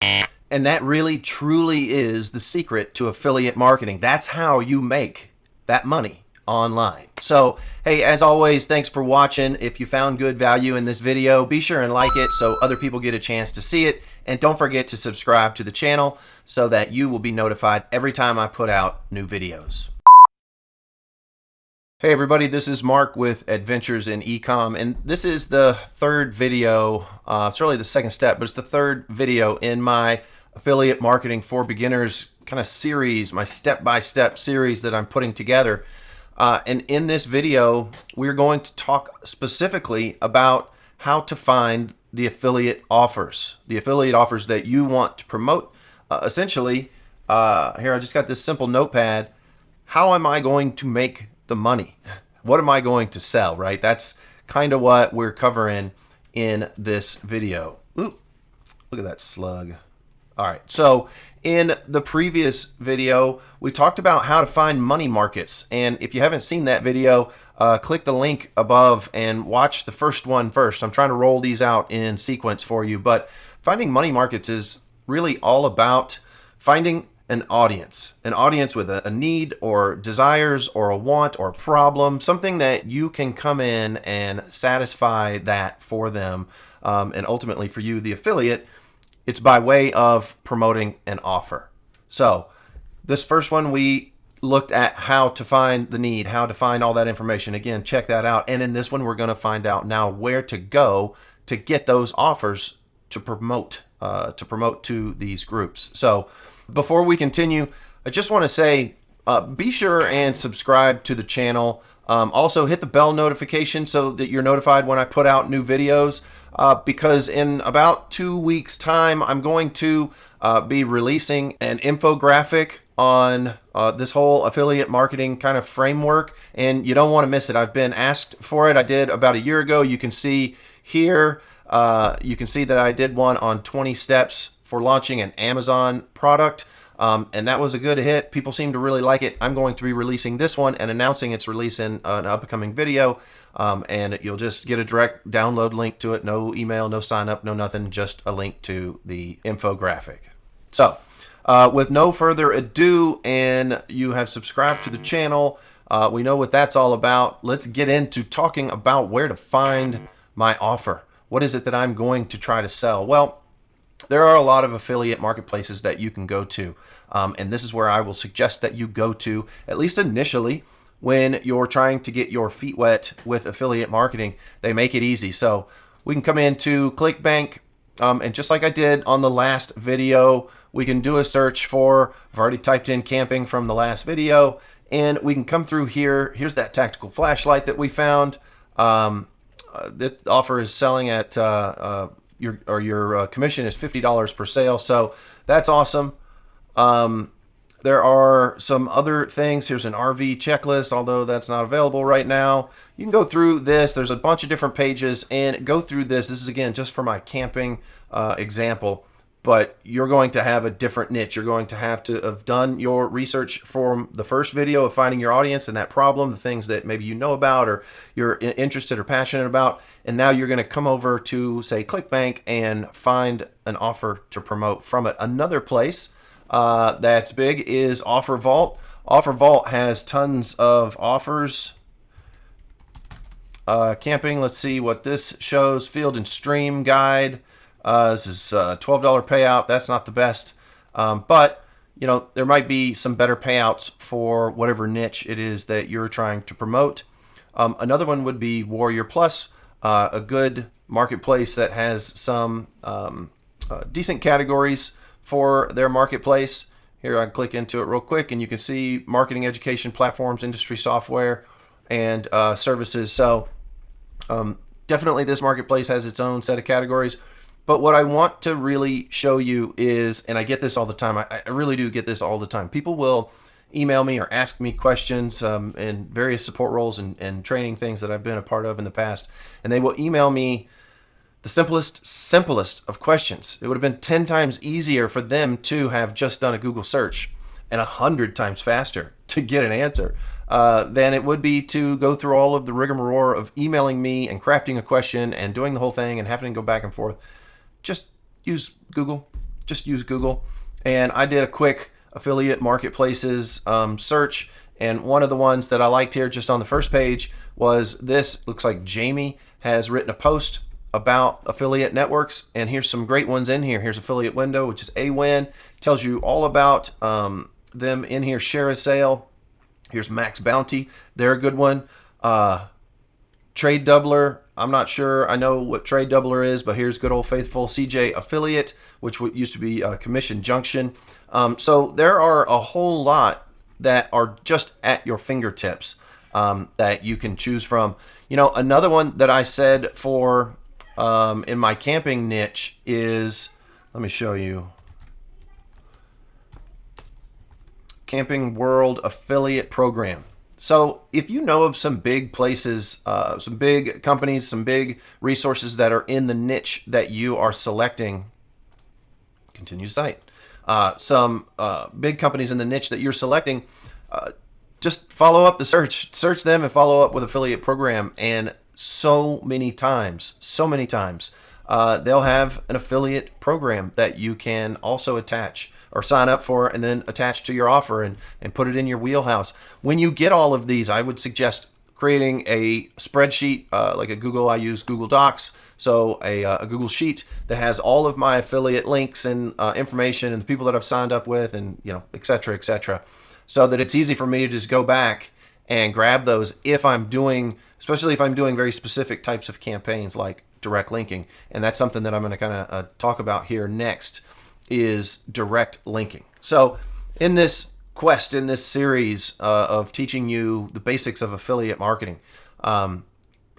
And that really truly is the secret to affiliate marketing. That's how you make that money online. So, hey, as always, thanks for watching. If you found good value in this video, be sure and like it so other people get a chance to see it. And don't forget to subscribe to the channel so that you will be notified every time I put out new videos. Hey everybody, this is Mark with Adventures in Ecom, and this is the third video. It's really the second step, but it's the third video in my affiliate marketing for beginners kind of series, my step-by-step series that I'm putting together. And in this video, we're going to talk specifically about how to find the affiliate offers that you want to promote. Essentially, here I just got this simple notepad. How am I going to make the money? What am I going to sell, right? That's kind of what we're covering in this video. Ooh, look at that slug. All right, so in the previous video, we talked about how to find money markets. And if you haven't seen that video, click the link above and watch the first one first. I'm trying to roll these out in sequence for you, but finding money markets is really all about finding an audience with a need or desires or a want or a problem, something that you can come in and satisfy that for them. And ultimately for you, the affiliate, it's by way of promoting an offer. So this first one, we looked at how to find the need, how to find all that information. Again, check that out. And in this one, we're going to find out now where to go to get those offers to promote to these groups. So before we continue, I just want to say, be sure and subscribe to the channel. Also hit the bell notification so that you're notified when I put out new videos, because in about 2 weeks time, I'm going to be releasing an infographic on this whole affiliate marketing kind of framework, and you don't want to miss it. I've been asked for it. I did about a year ago. You can see here, you can see that I did one on 20 steps for launching an Amazon product. And that was a good hit. People seem to really like it. I'm going to be releasing this one and announcing its release in an upcoming video. And you'll just get a direct download link to it. No email, no sign up, no nothing, just a link to the infographic. So with no further ado, and you have subscribed to the channel, we know what that's all about. Let's get into talking about where to find my offer. What is it that I'm going to try to sell? Well, there are a lot of affiliate marketplaces that you can go to, and this is where I will suggest that you go to, at least initially, when you're trying to get your feet wet with affiliate marketing. They make it easy. So we can come into ClickBank, and just like I did on the last video, we can do a search for, I've already typed in camping from the last video, and we can come through here. Here's that tactical flashlight that we found. This offer is selling at your commission is $50 per sale, so that's awesome. There are some other things. Here's an RV checklist, although that's not available right now. You can go through this. There's a bunch of different pages, and go through this. This is, again, just for my camping example, but you're going to have a different niche. You're going to have done your research from the first video of finding your audience and that problem, the things that maybe you know about or you're interested or passionate about, and now you're going to come over to, say, ClickBank and find an offer to promote from it. Another place that's big is Offer Vault. Offer Vault has tons of offers. Camping, let's see what this shows. Field and Stream Guide. This is a $12 payout. That's not the best, but you know, there might be some better payouts for whatever niche it is that you're trying to promote. Another one would be Warrior Plus, a good marketplace that has some decent categories for their marketplace. Here, I can click into it real quick, and you can see marketing, education, platforms, industry software, and services. So definitely this marketplace has its own set of categories. But what I want to really show you is, and I get this all the time, I really do get this all the time. People will email me or ask me questions in various support roles and training things that I've been a part of in the past. And they will email me the simplest of questions. It would have been 10 times easier for them to have just done a Google search, and 100 times faster to get an answer than it would be to go through all of the rigmarole of emailing me and crafting a question and doing the whole thing and having to go back and forth. Just use Google. just use Google. And I did a quick affiliate marketplaces search. And one of the ones that I liked here just on the first page was this. Looks like Jamie has written a post about affiliate networks, and here's some great ones in here. Here's Affiliate Window, which is AWIN. Tells you all about them in here. Share a Sale. Here's Max Bounty. They're a good one. Trade Doubler. I'm not sure I know what Trade Doubler is, but here's good old faithful CJ Affiliate, which used to be Commission Junction. So there are a whole lot that are just at your fingertips that you can choose from. You know, another one that I said for in my camping niche is, let me show you, Camping World Affiliate Program. So if you know of some big places, some big companies, some big resources that are in the niche that you are selecting, continue site. Some big companies in the niche that you're selecting, just follow up the search them and follow up with affiliate program. And so many times, they'll have an affiliate program that you can also attach or sign up for and then attach to your offer and put it in your wheelhouse. When you get all of these, I would suggest creating a spreadsheet like a Google. I use Google Docs. So a Google Sheet that has all of my affiliate links and information and the people that I've signed up with, and et cetera, so that it's easy for me to just go back and grab those if I'm doing, especially if I'm doing very specific types of campaigns like direct linking. And that's something that I'm going to kind of talk about here next, is direct linking. So in this quest, in this series of teaching you the basics of affiliate marketing,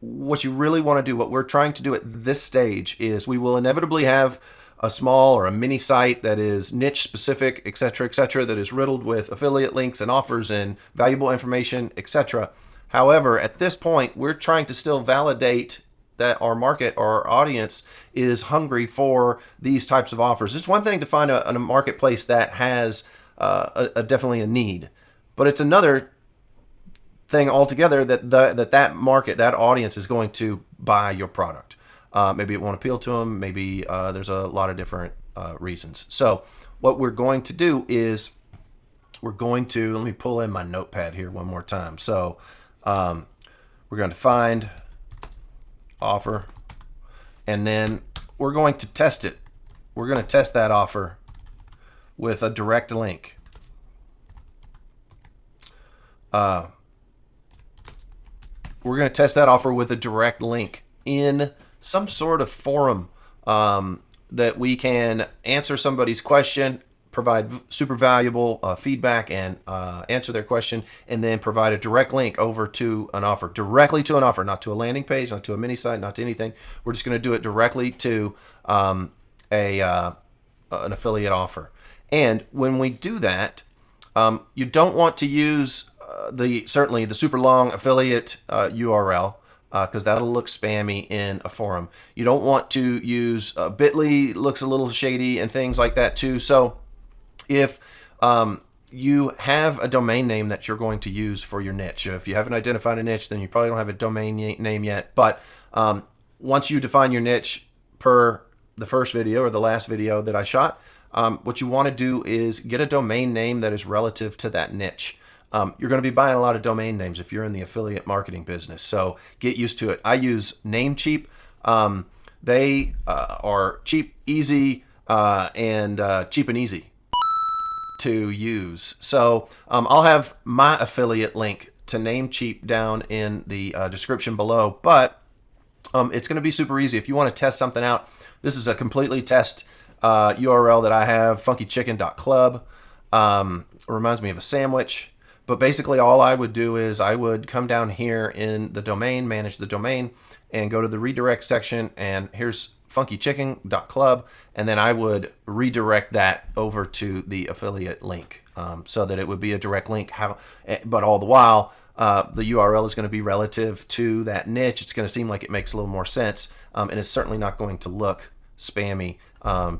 what you really want to do, what we're trying to do at this stage, is we will inevitably have a small or a mini site that is niche specific, et cetera, that is riddled with affiliate links and offers and valuable information, etc. However, at this point, we're trying to still validate that our market or our audience is hungry for these types of offers. It's one thing to find a marketplace that has definitely a need, but it's another thing altogether that market, that audience is going to buy your product. Maybe it won't appeal to them. Maybe there's a lot of different reasons. So what we're going to do is let me pull in my notepad here one more time. So we're going to find offer, and then we're going to test it. We're going to test that offer with a direct link. We're going to test that offer with a direct link in some sort of forum that we can answer somebody's question, provide super valuable feedback and answer their question, and then provide a direct link over to an offer, directly to an offer, not to a landing page, not to a mini site, not to anything. We're just going to do it directly to an affiliate offer. And when we do that, you don't want to use certainly the super long affiliate URL, because that'll look spammy in a forum. You don't want to use Bitly, looks a little shady, and things like that too. So if you have a domain name that you're going to use for your niche, if you haven't identified a niche, then you probably don't have a domain name yet. But once you define your niche per the first video or the last video that I shot, what you want to do is get a domain name that is relative to that niche. You're going to be buying a lot of domain names if you're in the affiliate marketing business, so get used to it. I use NameCheap. They are cheap, easy, and cheap and easy to use. So I'll have my affiliate link to NameCheap down in the description below, but it's going to be super easy. If you want to test something out, this is a completely test URL that I have, funkychicken.club. Reminds me of a sandwich. But basically all I would do is I would come down here in the domain, manage the domain, and go to the redirect section, and here's funkychicken.club, and then I would redirect that over to the affiliate link so that it would be a direct link. But all the while, the URL is going to be relative to that niche. It's going to seem like it makes a little more sense, and it's certainly not going to look spammy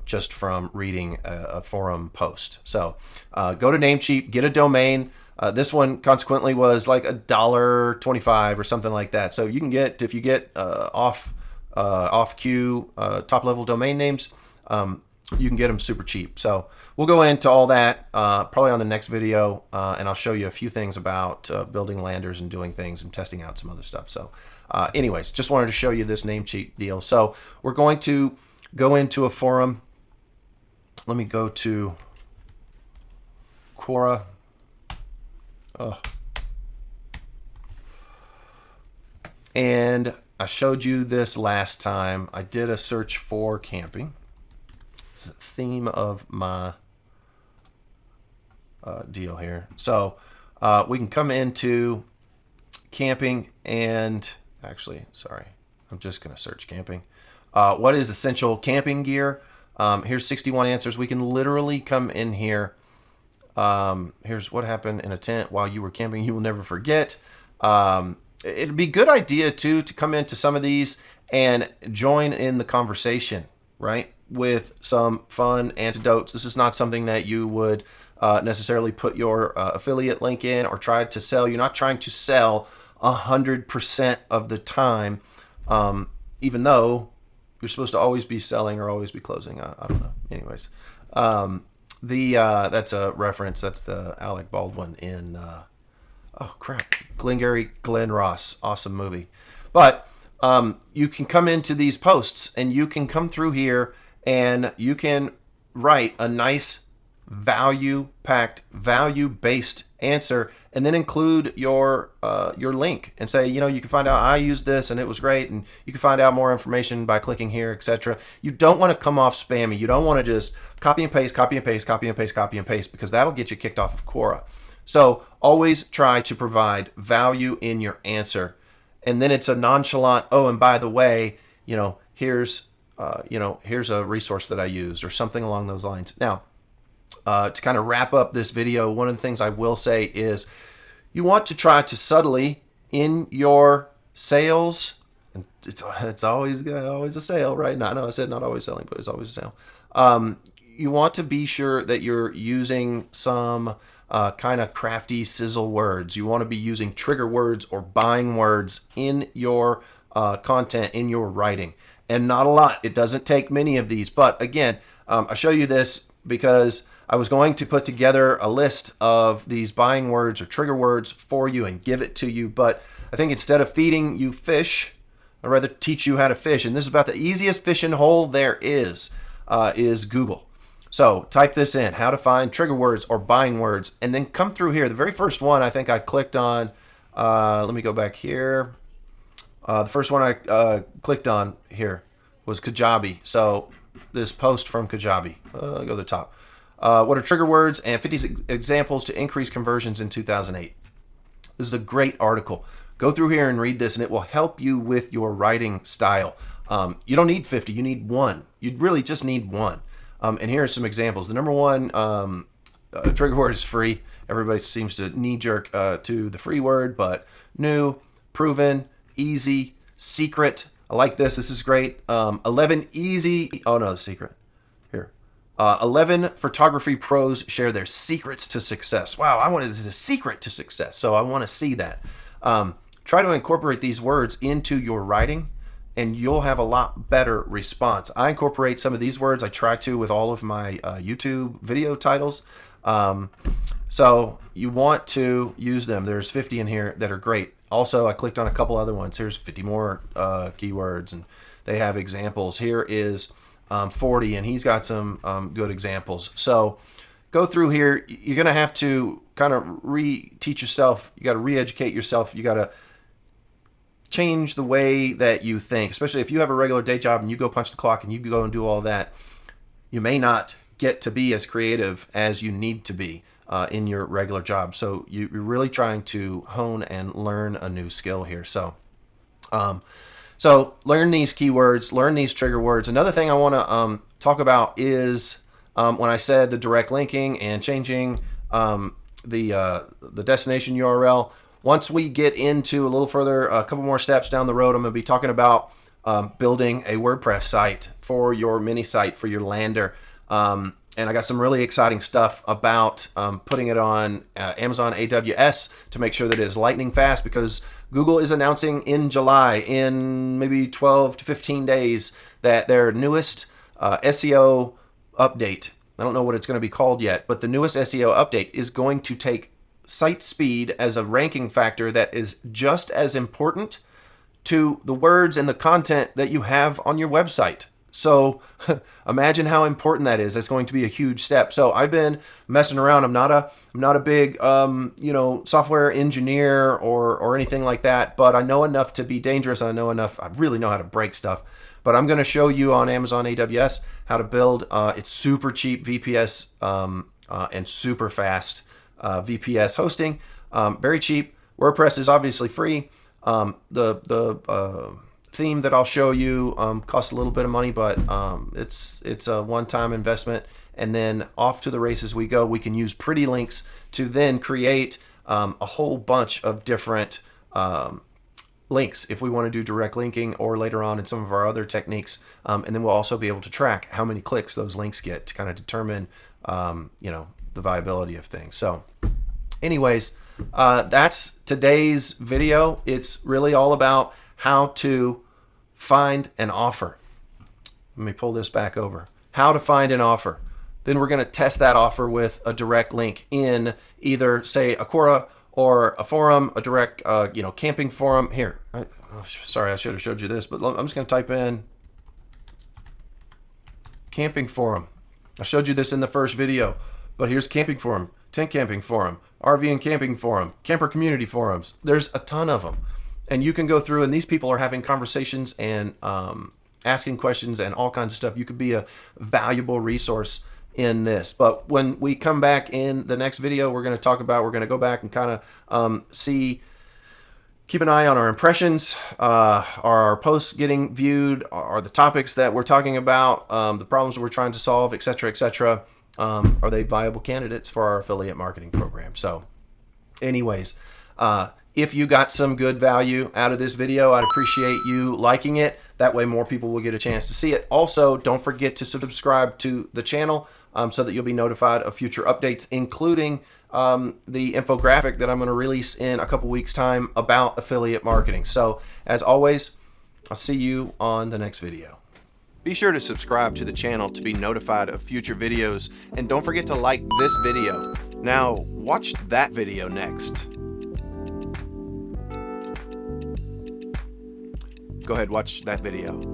just from reading a forum post. So go to NameCheap, get a domain. This one consequently was like $1.25 or something like that. So you can get, if you get off queue top level domain names, you can get them super cheap. So we'll go into all that probably on the next video, and I'll show you a few things about building landers and doing things and testing out some other stuff. So anyways, just wanted to show you this NameCheap deal. So we're going to go into a forum. Let me go to Quora. Oh. And I showed you this last time. I did a search for camping. It's the theme of my deal here. So we can come into camping and actually, sorry, I'm just going to search camping. What is essential camping gear? Here's 61 answers. We can literally come in here. Here's what happened in a tent while you were camping. You will never forget. It'd be a good idea too to come into some of these and join in the conversation, right? With some fun antidotes. This is not something that you would necessarily put your affiliate link in or try to sell. You're not trying to sell 100% of the time, even though you're supposed to always be selling or always be closing. I don't know. Anyways, that's a reference. That's the Alec Baldwin in oh crap, Glengarry Glen Ross, awesome movie. But you can come into these posts and you can come through here and you can write a nice value-packed, value-based answer, and then include your link and say, you know, you can find out I used this and it was great, and you can find out more information by clicking here, etc. You don't want to come off spammy. You don't want to just copy and paste, copy and paste, copy and paste, copy and paste, because that'll get you kicked off of Quora. So always try to provide value in your answer, and then it's a nonchalant, oh, and by the way, you know, here's a resource that I used or something along those lines. Now, to kind of wrap up this video, one of the things I will say is you want to try to subtly in your sales, and it's always a sale, right? No, I said not always selling, but it's always a sale. You want to be sure that you're using some kind of crafty sizzle words. You want to be using trigger words or buying words in your content, in your writing. And not a lot. It doesn't take many of these. But again, I show you this because I was going to put together a list of these buying words or trigger words for you and give it to you. But I think instead of feeding you fish, I'd rather teach you how to fish. And this is about the easiest fishing hole there is Google. So type this in, how to find trigger words or buying words, and then come through here. The very first one I think I clicked on, let me go back here. The first one I clicked on here was Kajabi. So this post from Kajabi, go to the top. What are trigger words and 50 examples to increase conversions in 2008. This is a great article. Go through here and read this, and it will help you with your writing style. You don't need 50, you need one. You really just need one. And here are some examples. The number one trigger word is free. Everybody seems to knee-jerk to the free word, but new, proven, easy, secret. I like this. This is great. 11 easy. Oh, no, the secret. Here. 11 photography pros share their secrets to success. Wow, this is a secret to success, so I want to see that. Try to incorporate these words into your writing, and you'll have a lot better response. I incorporate some of these words. I try to with all of my YouTube video titles. So you want to use them. There's 50 in here that are great. Also, I clicked on a couple other ones. Here's 50 more keywords, and they have examples. Here is 40, and he's got some good examples. So go through here. You're going to have to kind of re-teach yourself. You got to re-educate yourself. You got to change the way that you think, especially if you have a regular day job and you go punch the clock and you go and do all that. You may not get to be as creative as you need to be in your regular job. So you're really trying to hone and learn a new skill here. So learn these keywords, learn these trigger words. Another thing I want to talk about is when I said the direct linking and changing the destination URL. Once we get into a little further, a couple more steps down the road, I'm going to be talking about building a WordPress site for your mini site, for your lander. And I got some really exciting stuff about putting it on Amazon AWS to make sure that it is lightning fast, because Google is announcing in July, in maybe 12 to 15 days, that their newest SEO update. I don't know what it's going to be called yet, but the newest SEO update is going to take site speed as a ranking factor that is just as important to the words and the content that you have on your website. So imagine how important that is. That's going to be a huge step. So I've been messing around. I'm not a big software engineer or anything like that, but I know enough to be dangerous. I really know how to break stuff. But I'm going to show you on Amazon AWS how to build. It's super cheap VPS and super fast VPS hosting. Very cheap. WordPress is obviously free. The theme that I'll show you costs a little bit of money, but it's a one-time investment, and then off to the races we go. We can use pretty links to then create a whole bunch of different links if we want to do direct linking, or later on in some of our other techniques, and then we'll also be able to track how many clicks those links get to kind of determine the viability of things. So anyways, that's today's video. It's really all about how to find an offer. Let me pull this back over. How to find an offer. Then we're going to test that offer with a direct link in either, say, a Quora or a forum, a direct, camping forum. Here, sorry, I should have showed you this, but I'm just going to type in camping forum. I showed you this in the first video, but here's camping forum, tent camping forum, RV and camping forum, camper community forums. There's a ton of them. And you can go through, and these people are having conversations and asking questions and all kinds of stuff. You could be a valuable resource in this. But when we come back in the next video, we're going to go back and kind of keep an eye on our impressions, are our posts getting viewed, are the topics that we're talking about, the problems we're trying to solve, etc., etc. Are they viable candidates for our affiliate marketing program? So anyways, if you got some good value out of this video, I'd appreciate you liking it. That way more people will get a chance to see it. Also, don't forget to subscribe to the channel so that you'll be notified of future updates, including the infographic that I'm going to release in a couple weeks' time about affiliate marketing. So as always, I'll see you on the next video. Be sure to subscribe to the channel to be notified of future videos, and don't forget to like this video. Now watch that video next. Go ahead, watch that video.